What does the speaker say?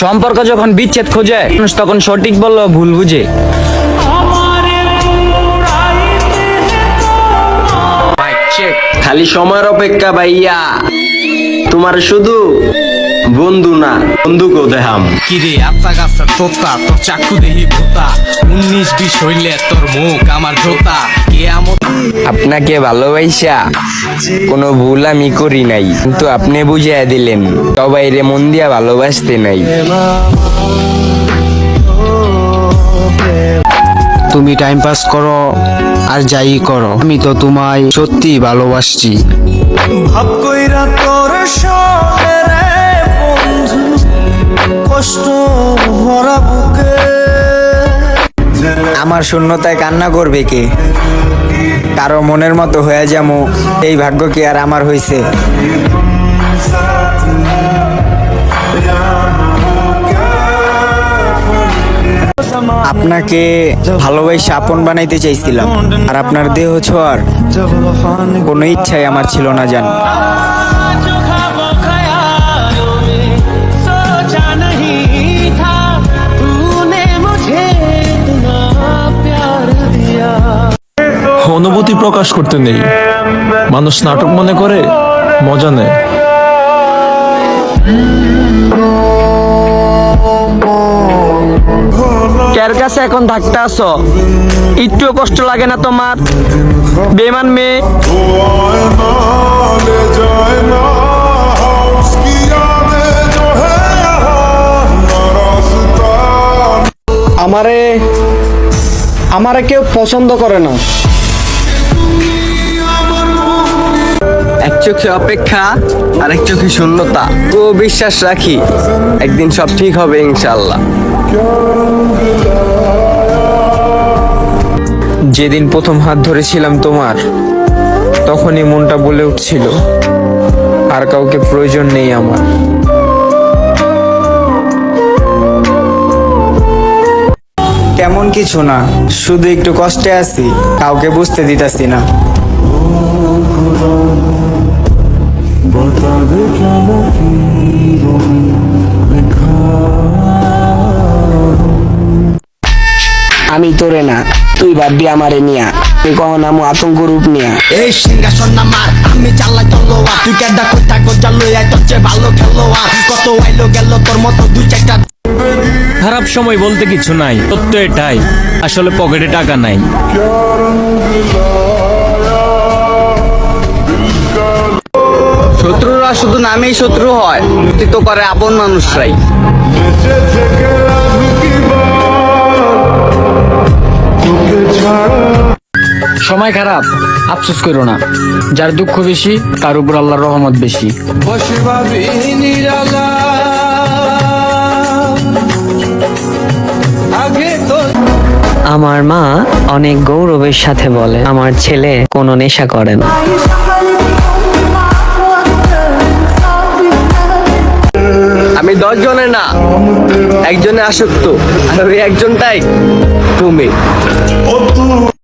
সম্পর্ক যখন বিচ্ছেদ খোঁজে মানুষ তখন সঠিক বললো ভুল বুঝে। খালি সময়ের অপেক্ষা ভাইয়া, তোমার শুধু বন্ধু না বন্ধুকেও দেখাম। কিরে আত্মা গাছা তোতা তোর চাকু দেহি ভোতা 19-20 হইলে তোর মুখ আমার ধোতা কেয়ামত। আপনাকে ভালোবাসা কোনো ভুল আমি করি নাই, কিন্তু আপনি বুঝিয়ে দিলেন সবাই রে মন দিয়া ভালোবাসতে নাই। তুমি টাইম পাস করো আর যাই করো, আমি তো তোমায় সত্যি ভালোবাসছি। ভাব কইরা তোর সঙ্গে রে বন্ধু কষ্ট ভরা বুকে। আমার শূন্যতায় কান্না করবে কে? কারো মনের মতো হয়ে যামু, এই ভাগ্য কি আর আমার হইছে? আপনাকে ভালোবাসে আপন বানাইতে চাইছিলাম, আর আপনার দেহ ছোঁয়ার কোনো ইচ্ছাই আমার ছিল না জান। অনুভূতি প্রকাশ করতে নেই, মানুষ নাটক মনে করে মজা নেয়। কার কাছে এখন থাকতে আসো? একটুও কষ্ট লাগে না তোমার? বেমান মেয়ে। আমারে কেউ পছন্দ করে না। এক চোখে অপেক্ষা আর এক চোখে শূন্যতা। তো বিশ্বাস রাখি একদিন সব ঠিক হবে ইনশাল্লাহ। যেদিন প্রথম হাত ধরেছিলাম তোমার, তখনই মনটা বলে উঠছিল আর কাউকে প্রয়োজন নেই আমার। তেমন কিছু না, শুধু একটু কষ্টে আছি, কাউকে বুঝতে দিতাছি না। আমি তোরে না, তুই ভাববি আমারে নিয়া, তুই কখন আমু আতঙ্ক রূপ নিয়া। এই সিংহাসন আমার, আমি চালাই তলোয়ার। তুই কেডা কোথা কোথা লই আই তোর চেয়ে ভালো খেলোয়াড়। কত আইলো গেল তোর মতো দুই চারটা। খারাপ সময় বলতে কিছু নাই, সত্য এটাই, আসলে পকেটে টাকা নাই। শত্রুরা শুধু নামেই শত্রু হয়, ক্ষতি তো করে আপন মানুষরাই। সময় খারাপ, আফসোস করো না। যার দুঃখ বেশি তার উপর আল্লাহর রহমত বেশি। আমার মা অনেক গৌরবের সাথে বলে আমার ছেলে কোনো নেশা করে না। আমি 10 জনে না, একজনে আসক্ত, আর ওই একজনটাই তুমি।